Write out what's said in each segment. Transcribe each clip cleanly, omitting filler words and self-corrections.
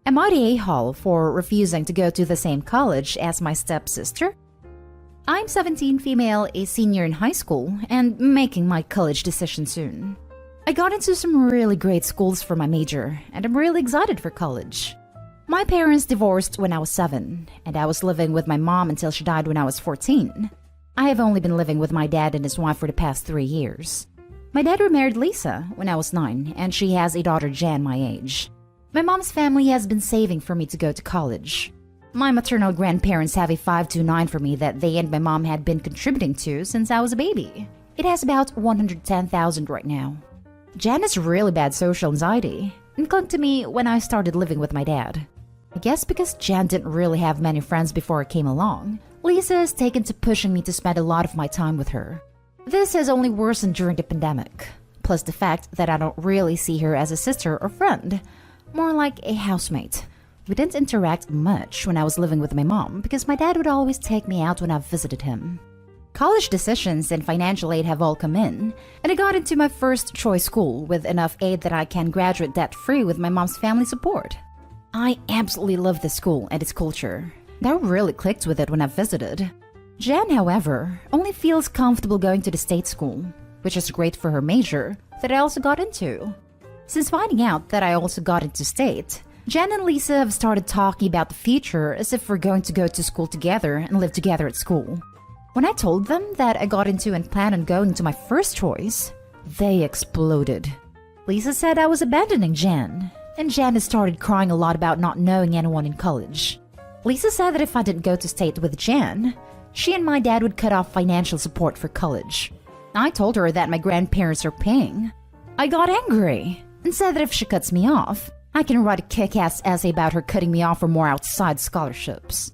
Am I the a-hole for refusing to go to the same college as my stepsister? I'm 17, female, a senior in high school, and making my college decision soon. I got into some really great schools for my major, and I'm really excited for college. My parents divorced when I was 7, and I was living with my mom until she died when I was 14. I have only been living with my dad and his wife for the past 3 years. My dad remarried Lisa when I was 9, and she has a daughter, Jan, my age. My mom's family has been saving for me to go to college. My maternal grandparents have a 529 for me that they and my mom had been contributing to since I was a baby. It has about 110,000 right now. Jan has really bad social anxiety and clung to me when I started living with my dad. I guess because Jan didn't really have many friends before I came along, Lisa has taken to pushing me to spend a lot of my time with her. This has only worsened during the pandemic, plus the fact that I don't really see her as a sister or friend, more like a housemate. We didn't interact much when I was living with my mom because my dad would always take me out when I visited him. College decisions and financial aid have all come in, and I got into my first choice school with enough aid that I can graduate debt-free with my mom's family support. I absolutely love this school and its culture. I really clicked with it when I visited. Jan, however, only feels comfortable going to the state school, which is great for her major that I also got into. Since finding out that I also got into state, Jan and Lisa have started talking about the future as if we're going to go to school together and live together at school. When I told them that I got into and planned on going to my first choice, they exploded. Lisa said I was abandoning Jan, and Jan has started crying a lot about not knowing anyone in college. Lisa said that if I didn't go to state with Jan, she and my dad would cut off financial support for college. I told her that my grandparents are paying. I got angry and said that if she cuts me off, I can write a kick-ass essay about her cutting me off for more outside scholarships.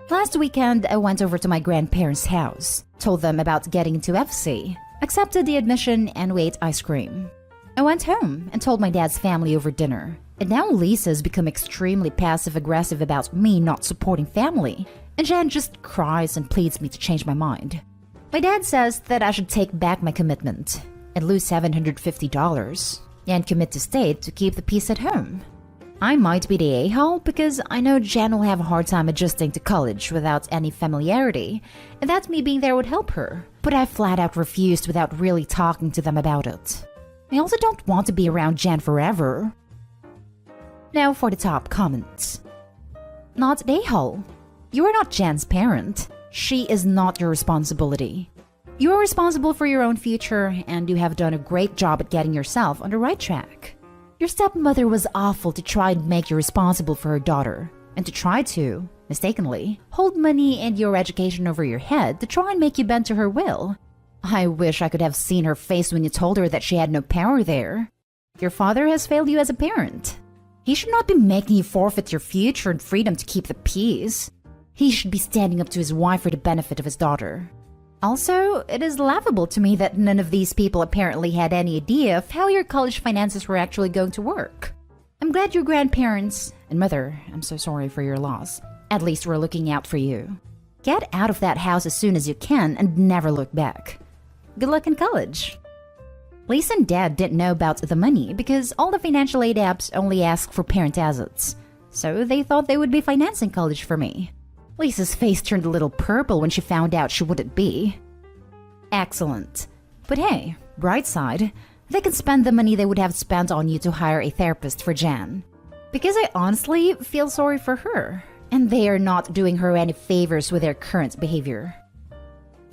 Last weekend, I went over to my grandparents' house, told them about getting into FC, accepted the admission, and we ate ice cream. I went home and told my dad's family over dinner, and now Lisa's become extremely passive-aggressive about me not supporting family, and Jan just cries and pleads me to change my mind. My dad says that I should take back my commitment and lose $750 and commit to state to keep the peace at home. I might be the a-hole because I know Jan will have a hard time adjusting to college without any familiarity, and that me being there would help her, but I flat out refused without really talking to them about it. I also don't want to be around Jan forever. Now for the top comments. Not the a-hole. You are not Jan's parent. She is not your responsibility. You are responsible for your own future, and you have done a great job at getting yourself on the right track. Your stepmother was awful to try and make you responsible for her daughter, and to try to, mistakenly, hold money and your education over your head to try and make you bend to her will. I wish I could have seen her face when you told her that she had no power there. Your father has failed you as a parent. He should not be making you forfeit your future and freedom to keep the peace. He should be standing up to his wife for the benefit of his daughter. Also, it is laughable to me that none of these people apparently had any idea of how your college finances were actually going to work. I'm glad your grandparents and mother, I'm so sorry for your loss, at least were looking out for you. Get out of that house as soon as you can and never look back. Good luck in college. Lisa and Dad didn't know about the money because all the financial aid apps only ask for parent assets, so they thought they would be financing college for me. Lisa's face turned a little purple when she found out she wouldn't be. Excellent. But hey, bright side, they can spend the money they would have spent on you to hire a therapist for Jan. Because I honestly feel sorry for her, and they are not doing her any favors with their current behavior.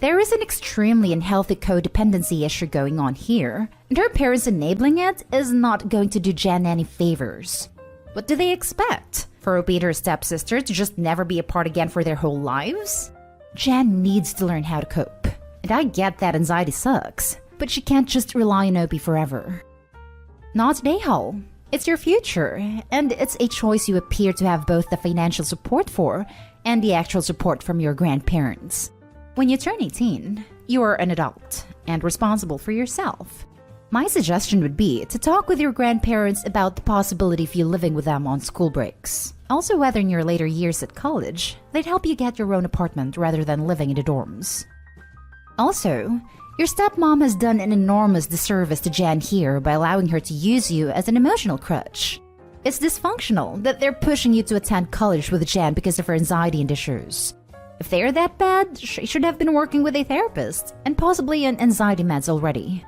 There is an extremely unhealthy codependency issue going on here, and her parents enabling it is not going to do Jan any favors. What do they expect? For Opie and her stepsister to just never be apart again for their whole lives? Jan needs to learn how to cope. And I get that anxiety sucks, but she can't just rely on Opie forever. Not a-hole. It's your future, and it's a choice you appear to have both the financial support for and the actual support from your grandparents. When you turn 18, you are an adult and responsible for yourself. My suggestion would be to talk with your grandparents about the possibility of you living with them on school breaks. Also, whether in your later years at college, they'd help you get your own apartment rather than living in the dorms. Also, your stepmom has done an enormous disservice to Jan here by allowing her to use you as an emotional crutch. It's dysfunctional that they're pushing you to attend college with Jan because of her anxiety and issues. If they're that bad, she should have been working with a therapist and possibly on anxiety meds already.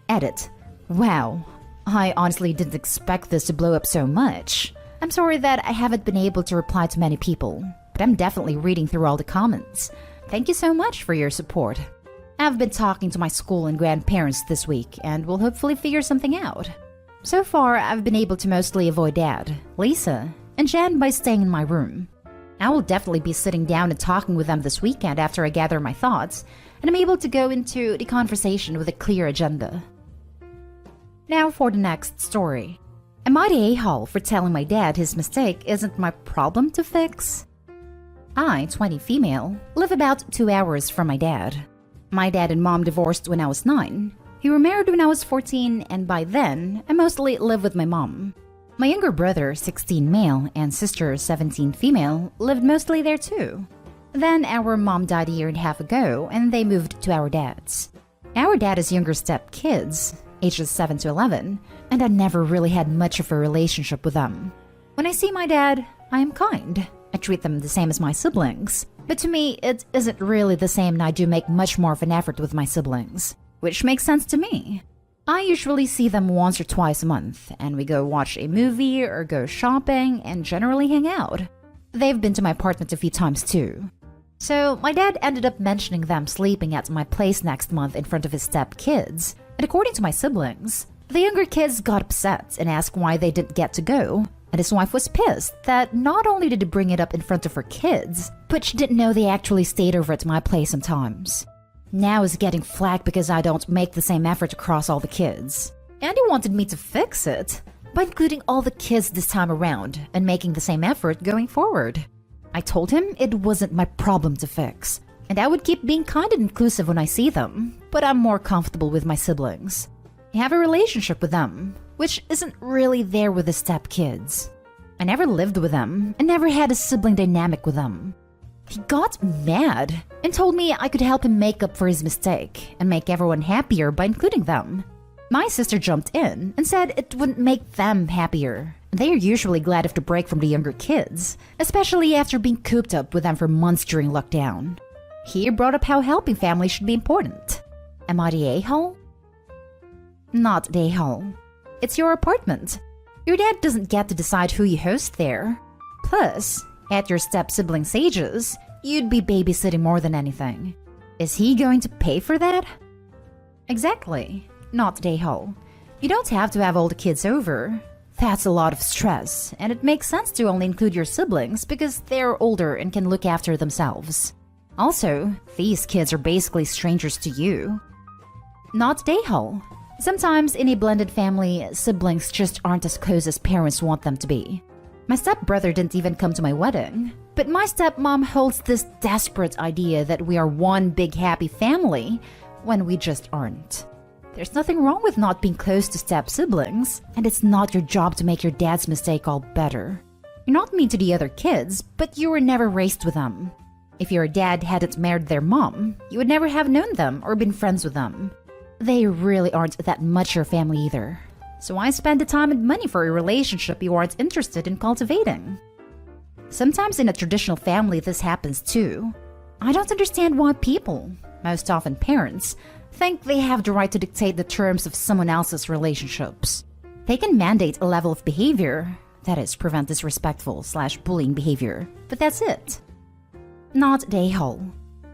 Edit. Wow. I honestly didn't expect this to blow up so much. I'm sorry that I haven't been able to reply to many people, but I'm definitely reading through all the comments. Thank you so much for your support. I've been talking to my school and grandparents this week and will hopefully figure something out. So far, I've been able to mostly avoid Dad, Lisa, and Jan by staying in my room. I will definitely be sitting down and talking with them this weekend after I gather my thoughts, and I'm able to go into the conversation with a clear agenda. Now for the next story. Am I the a-hole for telling my dad his mistake isn't my problem to fix? I, 20 female, live about 2 hours from my dad. My dad and mom divorced when I was 9. He remarried when I was 14, and by then, I mostly live with my mom. My younger brother, 16 male, and sister, 17 female, lived mostly there too. Then our mom died a year and a half ago, and they moved to our dad's. Our dad has younger step kids, ages 7 to 11, and I never really had much of a relationship with them. When I see my dad, I am kind. I treat them the same as my siblings. But to me, it isn't really the same, and I do make much more of an effort with my siblings. Which makes sense to me. I usually see them once or twice a month, and we go watch a movie or go shopping and generally hang out. They've been to my apartment a few times too. So my dad ended up mentioning them sleeping at my place next month in front of his step kids. And according to my siblings, the younger kids got upset and asked why they didn't get to go. And his wife was pissed that not only did he bring it up in front of her kids, but she didn't know they actually stayed over at my place sometimes. Now he's getting flack because I don't make the same effort across all the kids. And he wanted me to fix it by including all the kids this time around and making the same effort going forward. I told him it wasn't my problem to fix, and I would keep being kind and inclusive when I see them, but I'm more comfortable with my siblings. I have a relationship with them, which isn't really there with the step kids. I never lived with them and never had a sibling dynamic with them. He got mad and told me I could help him make up for his mistake and make everyone happier by including them. My sister jumped in and said it wouldn't make them happier. They are usually glad of the break from the younger kids, especially after being cooped up with them for months during lockdown. He brought up how helping family should be important. Am I the a-hole? Not the a-hole. It's your apartment. Your dad doesn't get to decide who you host there. Plus, at your step-sibling's ages, you'd be babysitting more than anything. Is he going to pay for that? Exactly. Not the a-hole. You don't have to have all the kids over. That's a lot of stress, and it makes sense to only include your siblings because they're older and can look after themselves. Also, these kids are basically strangers to you. Not the a-hole. Sometimes in a blended family, siblings just aren't as close as parents want them to be. My stepbrother didn't even come to my wedding, but my stepmom holds this desperate idea that we are one big happy family when we just aren't. There's nothing wrong with not being close to step-siblings, and it's not your job to make your dad's mistake all better. You're not mean to the other kids, but you were never raised with them. If your dad hadn't married their mom, you would never have known them or been friends with them. They really aren't that much your family either. So why spend the time and money for a relationship you aren't interested in cultivating? Sometimes in a traditional family this happens too. I don't understand why people, most often parents, think they have the right to dictate the terms of someone else's relationships. They can mandate a level of behavior, that is, prevent disrespectful/bullying behavior, but that's it. Not the a-hole.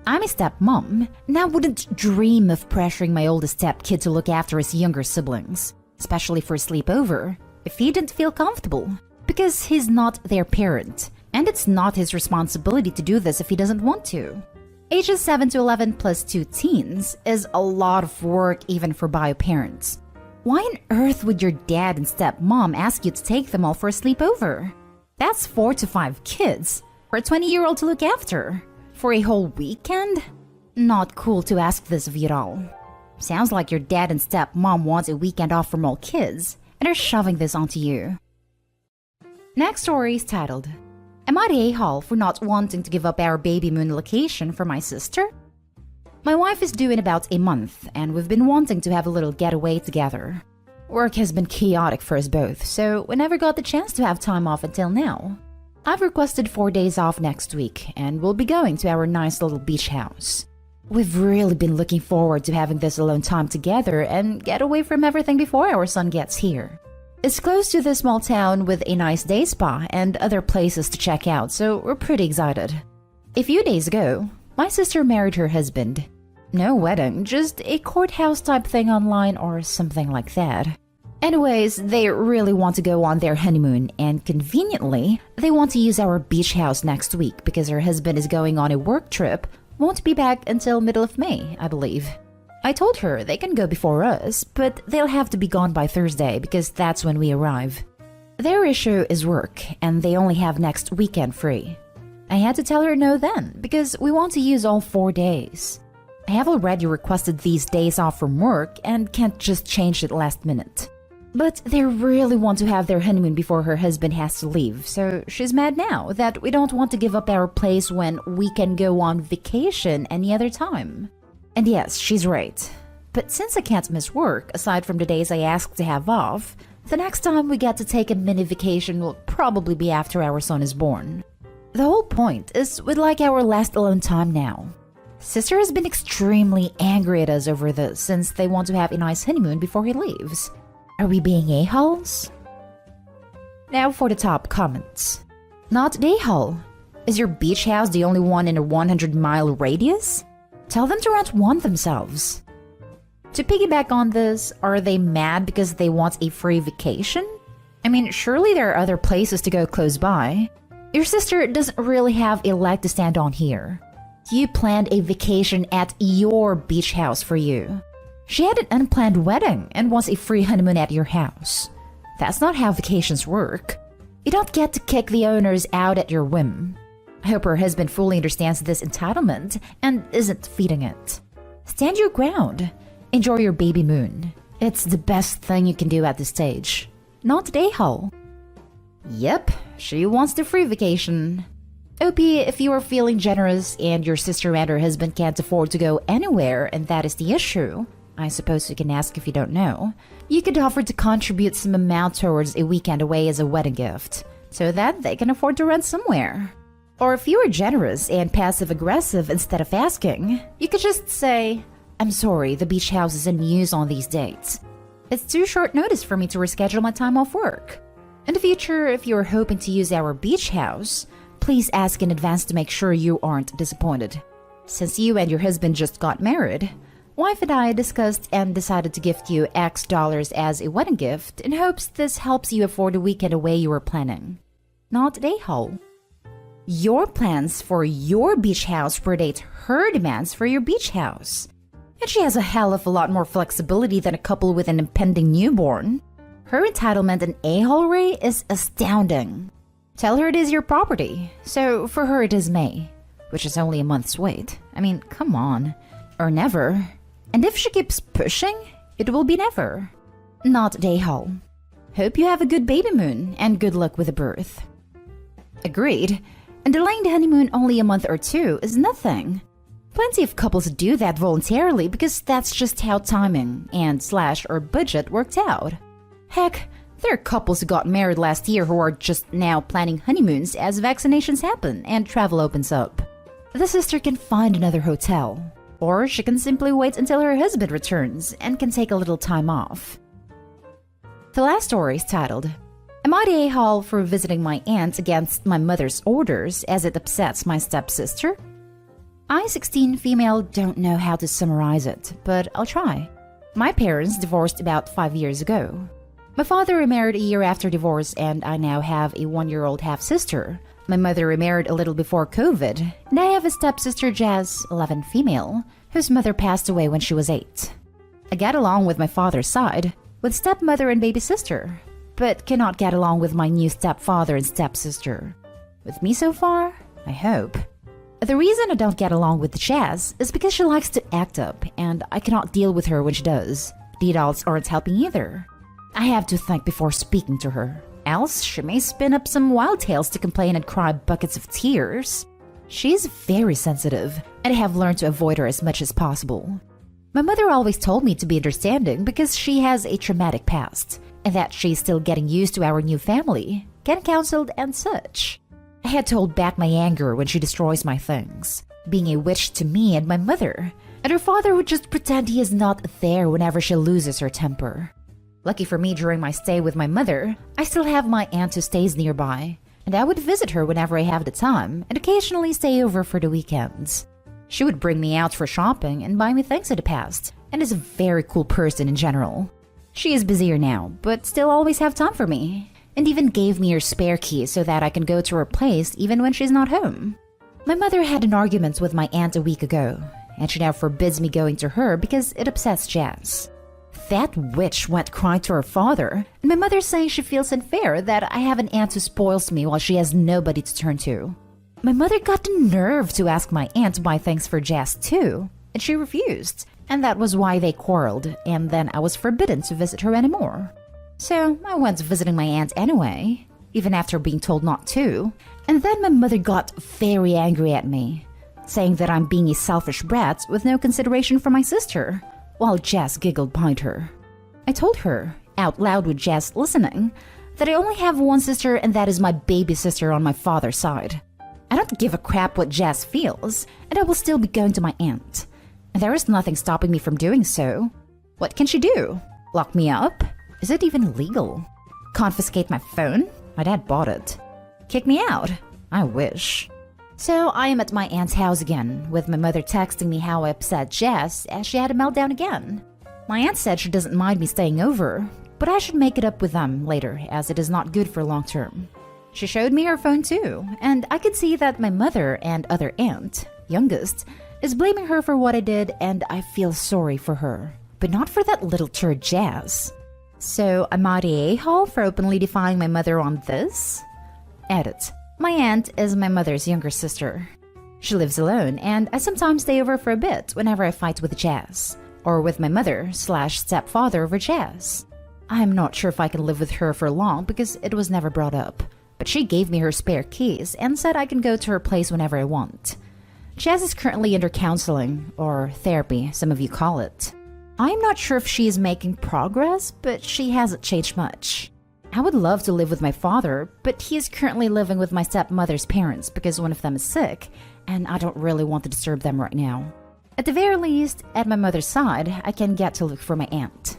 I'm a stepmom, and I wouldn't dream of pressuring my oldest stepkid to look after his younger siblings, especially for a sleepover, if he didn't feel comfortable, because he's not their parent, and it's not his responsibility to do this if he doesn't want to. Ages 7 to 11 plus 2 teens is a lot of work even for bio parents. Why on earth would your dad and stepmom ask you to take them all for a sleepover? That's 4 to 5 kids for a 20-year-old to look after. For a whole weekend? Not cool to ask this of you at all. Sounds like your dad and stepmom want a weekend off from all kids and are shoving this onto you. Next story is titled, Am I the a-hole for not wanting to give up our baby moon location for my sister? My wife is due in about a month, and we've been wanting to have a little getaway together. Work has been chaotic for us both, so we never got the chance to have time off until now. I've requested 4 days off next week, and we'll be going to our nice little beach house. We've really been looking forward to having this alone time together and get away from everything before our son gets here. It's close to the small town with a nice day spa and other places to check out, so we're pretty excited. A few days ago, my sister married her husband. No wedding, just a courthouse type thing online or something like that. Anyways, they really want to go on their honeymoon, and conveniently, they want to use our beach house next week because her husband is going on a work trip, won't be back until middle of May, I believe. I told her they can go before us, but they'll have to be gone by Thursday because that's when we arrive. Their issue is work, and they only have next weekend free. I had to tell her no then, because we want to use all 4 days. I have already requested these days off from work and can't just change it last minute. But they really want to have their honeymoon before her husband has to leave, so she's mad now that we don't want to give up our place when we can go on vacation any other time. And yes, she's right. But since I can't miss work, aside from the days I asked to have off, the next time we get to take a mini vacation will probably be after our son is born. The whole point is we'd like our last alone time now. Sister has been extremely angry at us over this since they want to have a nice honeymoon before he leaves. Are we being a-holes? Now for the top comments. Not a-hole. Is your beach house the only one in a 100-mile radius? Tell them to rent one themselves. To piggyback on this, are they mad because they want a free vacation? I mean, surely there are other places to go close by. Your sister doesn't really have a leg to stand on here. You planned a vacation at your beach house for you. She had an unplanned wedding and wants a free honeymoon at your house. That's not how vacations work. You don't get to kick the owners out at your whim. I hope her husband fully understands this entitlement and isn't feeding it. Stand your ground. Enjoy your baby moon. It's the best thing you can do at this stage. Not day-hole. Yep, she wants the free vacation. OP, if you are feeling generous and your sister and her husband can't afford to go anywhere and that is the issue, I suppose you can ask if you don't know, you could offer to contribute some amount towards a weekend away as a wedding gift, so that they can afford to rent somewhere. Or if you are generous and passive-aggressive instead of asking, you could just say, I'm sorry, the beach house is in use on these dates. It's too short notice for me to reschedule my time off work. In the future, if you are hoping to use our beach house, please ask in advance to make sure you aren't disappointed. Since you and your husband just got married, wife and I discussed and decided to gift you X dollars as a wedding gift in hopes this helps you afford the weekend away you were planning. Not a-hole. Your plans for your beach house predate her demands for your beach house. And she has a hell of a lot more flexibility than a couple with an impending newborn. Her entitlement and a-hole rate is astounding. Tell her it is your property, so for her it is May, which is only a month's wait. I mean, come on. Or never. And if she keeps pushing, it will be never. Not a-hole. Hope you have a good baby moon and good luck with the birth. Agreed. And delaying the honeymoon only a month or two is nothing. Plenty of couples do that voluntarily because that's just how timing and / or budget worked out. Heck, there are couples who got married last year who are just now planning honeymoons as vaccinations happen and travel opens up. The sister can find another hotel, or she can simply wait until her husband returns and can take a little time off. The last story is titled, Am I the a-hole for visiting my aunt against my mother's orders as it upsets my stepsister? I, 16 female, don't know how to summarize it, but I'll try. My parents divorced about 5 years ago. My father remarried a year after divorce and I now have a 1-year-old half-sister. My mother remarried a little before COVID, and I have a stepsister Jazz, 11 female, whose mother passed away when she was 8. I get along with my father's side, with stepmother and baby sister, but cannot get along with my new stepfather and stepsister. With me so far? I hope. The reason I don't get along with Jazz is because she likes to act up, and I cannot deal with her when she does. The adults aren't helping either. I have to think before speaking to her, else she may spin up some wild tales to complain and cry buckets of tears. She's very sensitive, and I have learned to avoid her as much as possible. My mother always told me to be understanding because she has a traumatic past, and that she's still getting used to our new family, getting counseled and such. I had to hold back my anger when she destroys my things, being a witch to me and my mother, and her father would just pretend he is not there whenever she loses her temper. Lucky for me, during my stay with my mother, I still have my aunt who stays nearby, and I would visit her whenever I have the time and occasionally stay over for the weekends. She would bring me out for shopping and buy me things in the past, and is a very cool person in general. She is busier now, but still always have time for me, and even gave me her spare key so that I can go to her place even when she's not home. My mother had an argument with my aunt a week ago, and she now forbids me going to her because it upsets Jazz. That witch went crying to her father, and my mother's saying she feels unfair that I have an aunt who spoils me while she has nobody to turn to. My mother got the nerve to ask my aunt to buy things for Jazz too, and she refused, and that was why they quarreled, and then I was forbidden to visit her anymore. So I went visiting my aunt anyway, even after being told not to, and then my mother got very angry at me, saying that I'm being a selfish brat with no consideration for my sister, while Jazz giggled behind her. I told her, out loud with Jazz listening, that I only have one sister and that is my baby sister on my father's side. I don't give a crap what Jazz feels, and I will still be going to my aunt. And there is nothing stopping me from doing so. What can she do? Lock me up? Is it even legal? Confiscate my phone? My dad bought it. Kick me out? I wish. So I am at my aunt's house again, with my mother texting me how I upset Jazz as she had a meltdown again. My aunt said she doesn't mind me staying over, but I should make it up with them later as it is not good for long term. She showed me her phone too, and I could see that my mother and other aunt, youngest, is blaming her for what I did, and I feel sorry for her. But not for that little turd Jazz. So am I the a-hole for openly defying my mother on this? Edit. My aunt is my mother's younger sister. She lives alone, and I sometimes stay over for a bit whenever I fight with Jazz, or with my mother/stepfather over Jazz. I'm not sure if I can live with her for long because it was never brought up, but she gave me her spare keys and said I can go to her place whenever I want. Jazz is currently under counseling, or therapy, some of you call it. I'm not sure if she is making progress, but she hasn't changed much. I would love to live with my father, but he is currently living with my stepmother's parents because one of them is sick, and I don't really want to disturb them right now. At the very least, at my mother's side, I can get to look for my aunt.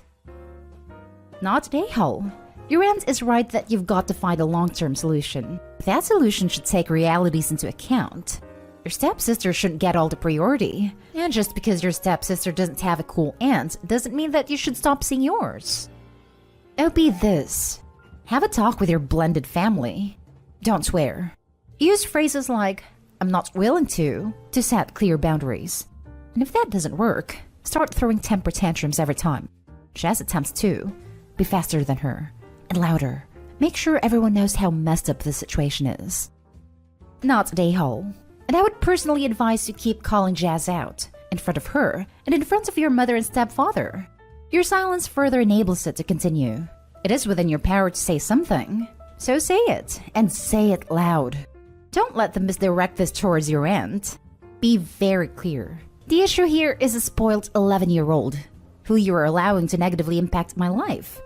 Not an a-hole. Your aunt is right that you've got to find a long-term solution. That solution should take realities into account. Your stepsister shouldn't get all the priority, and just because your stepsister doesn't have a cool aunt doesn't mean that you should stop seeing yours. It'll be this. Have a talk with your blended family. Don't swear. Use phrases like, I'm not willing to set clear boundaries. And if that doesn't work, start throwing temper tantrums every time. Jazz attempts to. Be faster than her. And louder. Make sure everyone knows how messed up the situation is. Not an a-hole. And I would personally advise you keep calling Jazz out, in front of her, and in front of your mother and stepfather. Your silence further enables it to continue. It is within your power to say something. So say it, and say it loud. Don't let them misdirect this towards your aunt. Be very clear. The issue here is a spoiled 11-year-old, who you are allowing to negatively impact my life.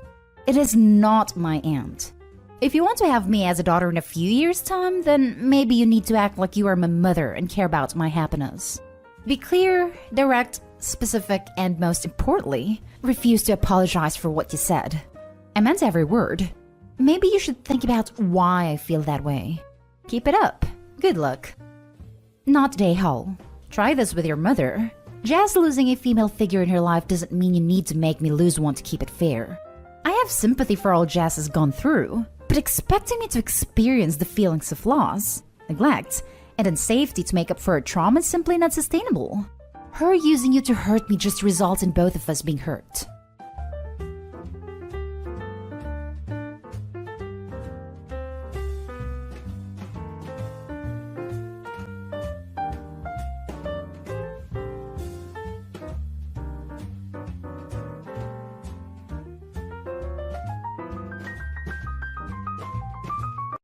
It is not my aunt. If you want to have me as a daughter in a few years' time, then maybe you need to act like you are my mother and care about my happiness. Be clear, direct, specific, and most importantly, refuse to apologize for what you said. I meant every word. Maybe you should think about why I feel that way. Keep it up. Good luck. Not an a-hole. Try this with your mother. Jazz losing a female figure in her life doesn't mean you need to make me lose one to keep it fair. I have sympathy for all Jazz has gone through, but expecting me to experience the feelings of loss, neglect, and unsafety to make up for her trauma is simply not sustainable. Her using you to hurt me just results in both of us being hurt.